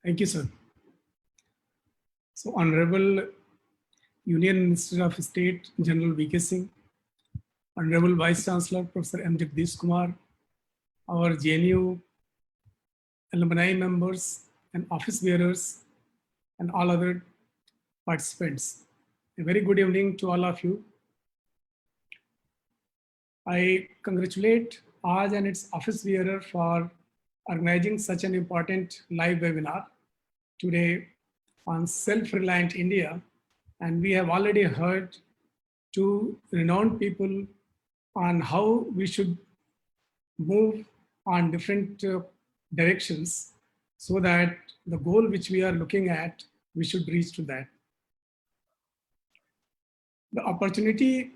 Thank you, sir. So, Honorable Union Minister of State, General V.K. Singh, Honorable Vice Chancellor, Professor M. Jagdish Kumar, our JNU alumni members and office bearers, and all other participants. A very good evening to all of you. I congratulate Aaj and its office bearer for organizing such an important live webinar today on self-reliant India. And we have already heard two renowned people on how we should move on different directions so that the goal which we are looking at, we should reach to that. The opportunity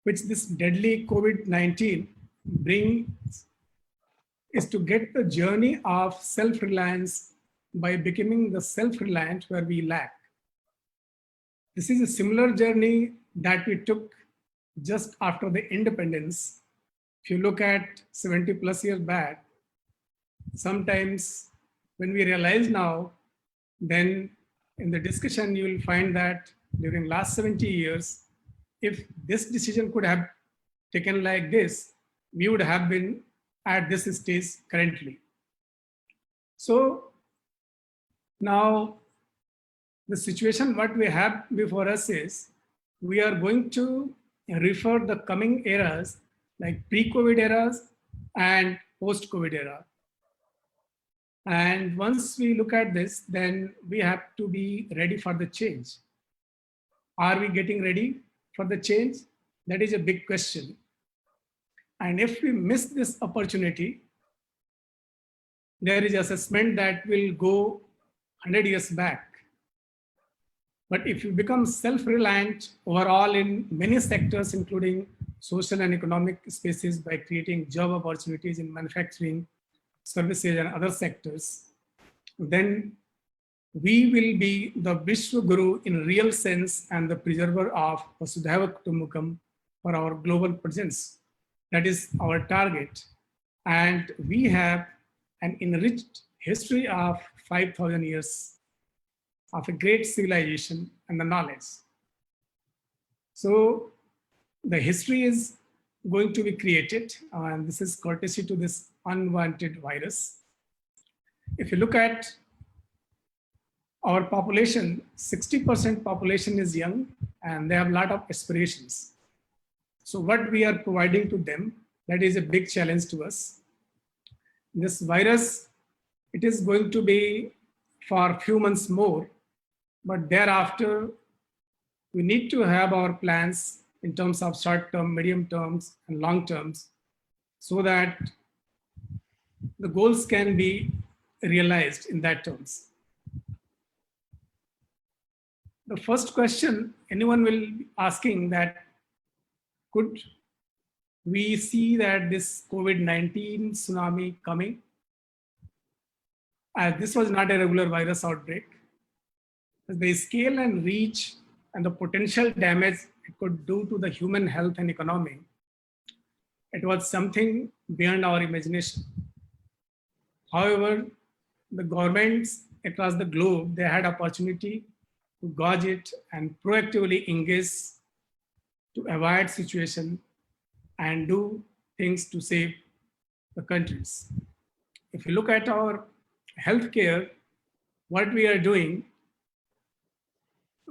which this deadly COVID-19 brings is to get the journey of self-reliance by becoming the self-reliant where we lack. This is a similar journey that we took just after the independence. If you look at 70 plus years back, sometimes when we realize now, then in the discussion, you will find that during last 70 years, if this decision could have taken like this, we would have been at this stage currently. So now the situation what we have before us is, we are going to refer the coming eras like pre-COVID eras and post-COVID era. And once we look at this, then we have to be ready for the change. Are we getting ready for the change? That is a big question. And if we miss this opportunity, there is assessment that will go 100 years back. But if you become self-reliant overall in many sectors, including social and economic spaces, by creating job opportunities in manufacturing, services, and other sectors, then we will be the Vishwa Guru in real sense and the preserver of Vasudhaiva Kutumbakam for our global presence. That is our target. And we have an enriched history of 5,000 years of a great civilization and the knowledge. So the history is going to be created, and this is courtesy to this unwanted virus. If you look at our population, 60% population is young and they have a lot of aspirations. So what we are providing to them, that is a big challenge to us. This virus, it is going to be for a few months more, but thereafter, we need to have our plans in terms of short term, medium terms, and long terms, so that the goals can be realized in that terms. The first question anyone will be asking that, could we see that this COVID-19 tsunami coming? As this was not a regular virus outbreak. The scale and reach and the potential damage it could do to the human health and economy, it was something beyond our imagination. However, the governments across the globe, they had opportunity to gauge it and proactively engage to avoid situation and do things to save the countries. If you look at our healthcare, what we are doing,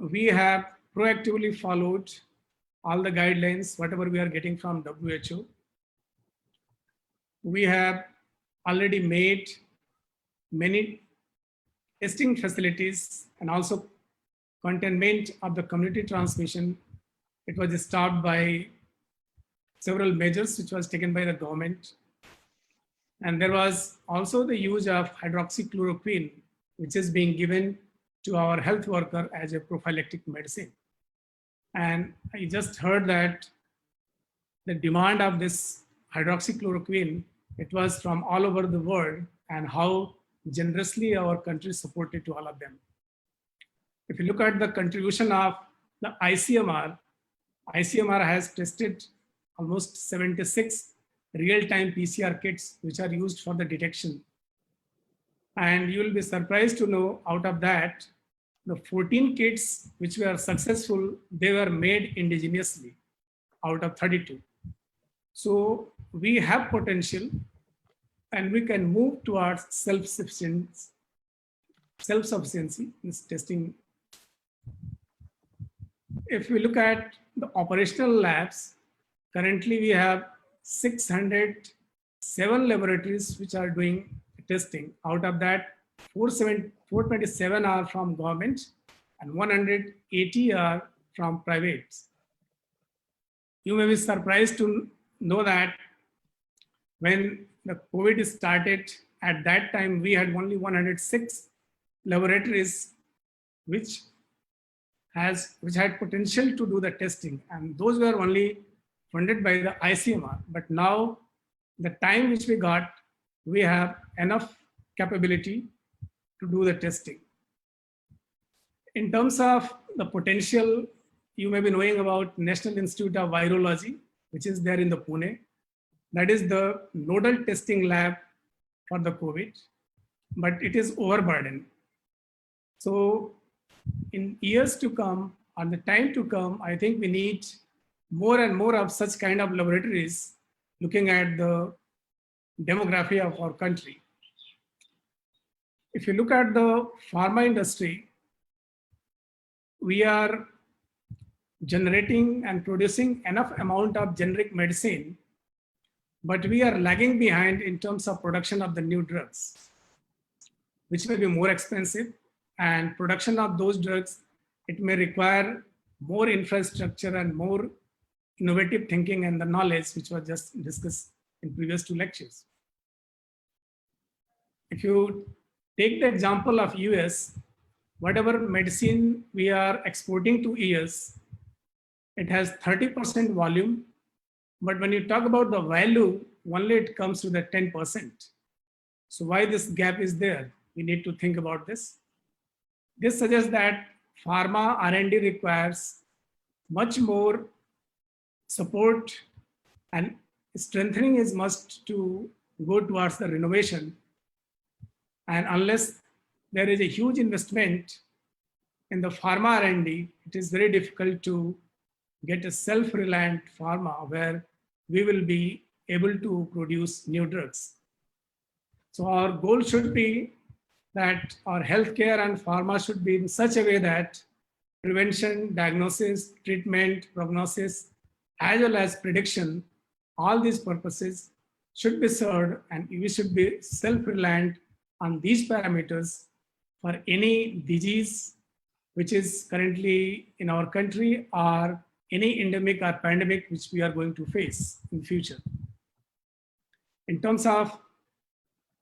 we have proactively followed all the guidelines, whatever we are getting from WHO. We have already made many testing facilities and also containment of the community transmission. It was stopped by several measures which was taken by the government. And there was also the use of hydroxychloroquine, which is being given to our health worker as a prophylactic medicine. And I just heard that the demand of this hydroxychloroquine, it was from all over the world, and how generously our country supported to all of them. If you look at the contribution of the ICMR, ICMR has tested almost 76 real-time PCR kits which are used for the detection. And you will be surprised to know out of that, the 14 kits which were successful, they were made indigenously out of 32. So we have potential and we can move towards self-sufficiency in testing. If we look at the operational labs, currently we have 607 laboratories which are doing testing. Out of that, 427 are from government and 180 are from private. You may be surprised to know that when the COVID started, at that time we had only 106 laboratories which had potential to do the testing, and those were only funded by the ICMR. But now, the time which we got, we have enough capability to do the testing. In terms of the potential, you may be knowing about National Institute of Virology, which is there in the Pune. That is the nodal testing lab for the COVID, but it is overburdened. So in years to come, or the time to come, I think we need more and more of such kind of laboratories looking at the demography of our country. If you look at the pharma industry, we are generating and producing enough amount of generic medicine, but we are lagging behind in terms of production of the new drugs, which may be more expensive, and production of those drugs, it may require more infrastructure and more innovative thinking and the knowledge which was just discussed in previous two lectures. If you take the example of US, whatever medicine we are exporting to US, it has 30% volume, but when you talk about the value, only it comes to the 10%. So why this gap is there? We need to think about this. This suggests that pharma R&D requires much more support, and strengthening is must to go towards the renovation. And unless there is a huge investment in the pharma R&D, it is very difficult to get a self-reliant pharma where we will be able to produce new drugs. So our goal should be that our healthcare and pharma should be in such a way that prevention, diagnosis, treatment, prognosis, as well as prediction, all these purposes should be served, and we should be self-reliant on these parameters for any disease which is currently in our country or any endemic or pandemic which we are going to face in the future. In terms of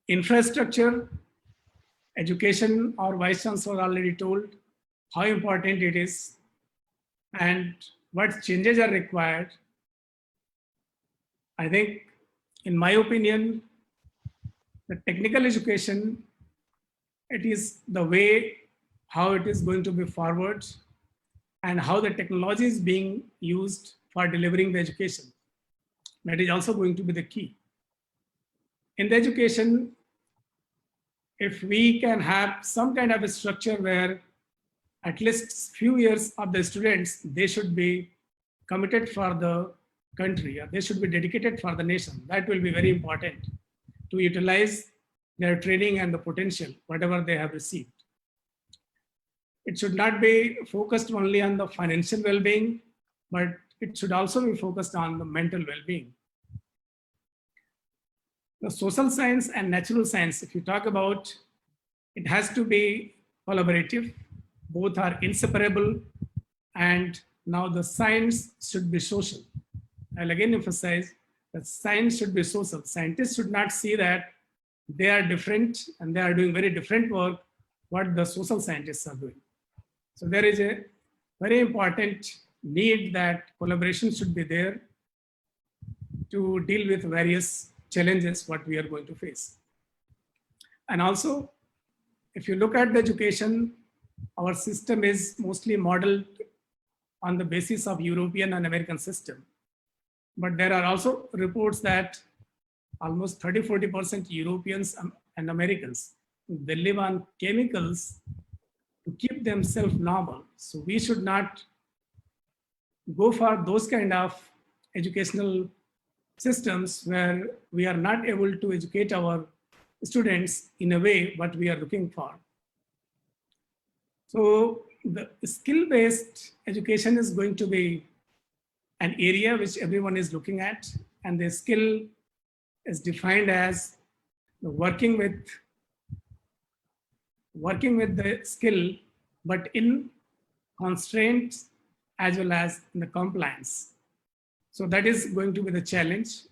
infrastructure, education, our Vice Chancellor already told how important it is and what changes are required. I think, in my opinion, the technical education, it is the way how it is going to be forward and how the technology is being used for delivering the education. That is also going to be the key. In the education, if we can have some kind of a structure where at least few years of the students, they should be committed for the country, or they should be dedicated for the nation. That will be very important to utilize their training and the potential, whatever they have received. It should not be focused only on the financial well-being, but it should also be focused on the mental well-being. The social science and natural science, if you talk about, it has to be collaborative. Both are inseparable, and now the science should be social. I'll again emphasize that science should be social. Scientists should not see that they are different and they are doing very different work what the social scientists are doing. So there is a very important need that collaboration should be there to deal with various challenges what we are going to face. And also, if you look at the education, our system is mostly modeled on the basis of European and American system. But there are also reports that almost 30–40% Europeans and Americans, they live on chemicals to keep themselves normal. So we should not go for those kind of educational systems where we are not able to educate our students in a way what we are looking for. So the skill-based education is going to be an area which everyone is looking at, and the skill is defined as working with the skill, but in constraints as well as in the compliance. So that is going to be the challenge.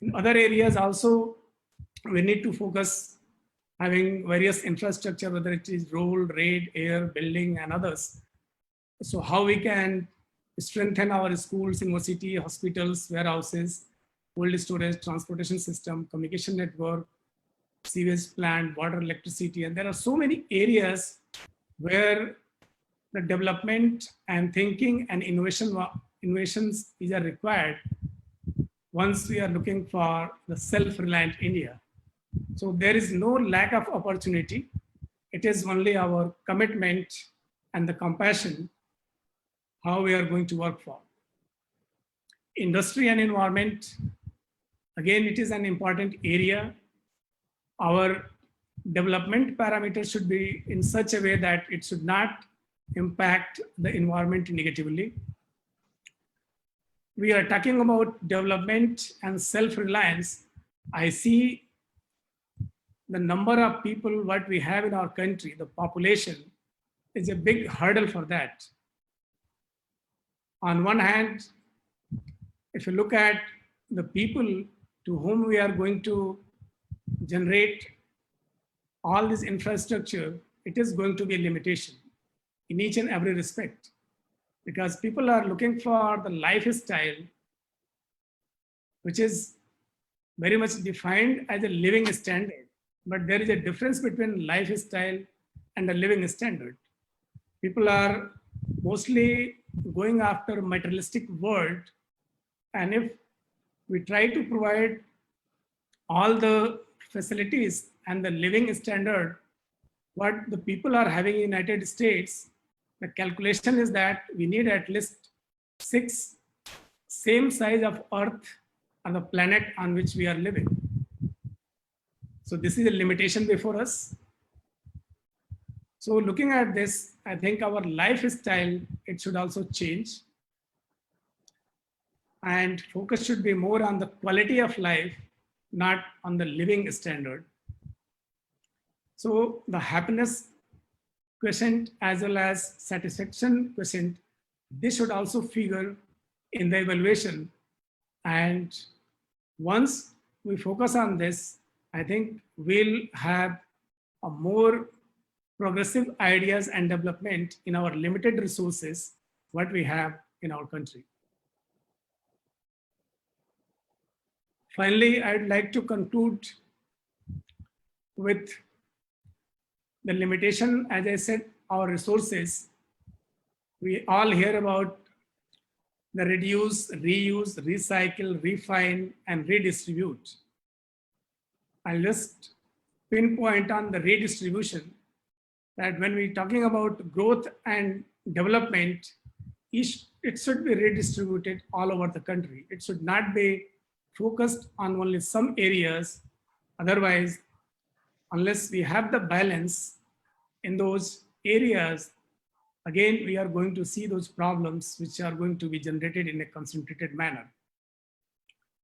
In other areas also, we need to focus having various infrastructure, whether it is road, rail, air, building, and others. So how we can strengthen our schools, university, hospitals, warehouses, cold storage, transportation system, communication network, sewage plant, water, electricity, and there are so many areas where the development and thinking and innovations are required once we are looking for the self-reliant India. So there is no lack of opportunity. It is only our commitment and the compassion how we are going to work for. Industry and environment, again, it is an important area. Our development parameters should be in such a way that it should not impact the environment negatively. We are talking about development and self-reliance. I see the number of people what we have in our country, the population, is a big hurdle for that. On one hand, if you look at the people to whom we are going to generate all this infrastructure, it is going to be a limitation in each and every respect, because people are looking for the lifestyle which is very much defined as a living standard. But there is a difference between lifestyle and a living standard. People are mostly going after materialistic world, and if we try to provide all the facilities and the living standard what the people are having in United States, the calculation is that we need at least 6 same size of Earth on the planet on which we are living. So this is a limitation before us. So looking at this, I think our lifestyle, it should also change. And focus should be more on the quality of life, not on the living standard. So the happiness quotient as well as satisfaction quotient, this should also figure in the evaluation. And once we focus on this, I think we'll have a more progressive ideas and development in our limited resources, what we have in our country. Finally, I'd like to conclude with the limitation, as I said, our resources. We all hear about the reduce, reuse, recycle, refine, and redistribute. I'll just pinpoint on the redistribution, that when we're talking about growth and development, it should be redistributed all over the country. It should not be focused on only some areas. Otherwise, unless we have the balance in those areas, again, we are going to see those problems which are going to be generated in a concentrated manner.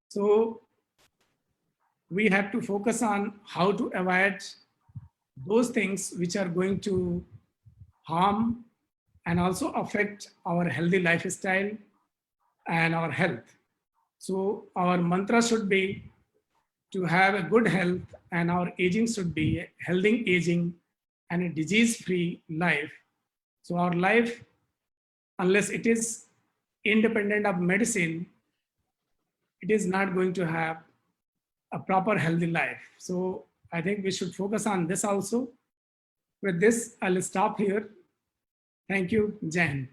So we have to focus on how to avoid those things which are going to harm and also affect our healthy lifestyle and our health. So our mantra should be to have a good health, and our aging should be a healthy aging and a disease-free life. So our life, unless it is independent of medicine, it is not going to have a proper healthy life. So I think we should focus on this also. With this, I'll stop here. Thank you, Jai Hind.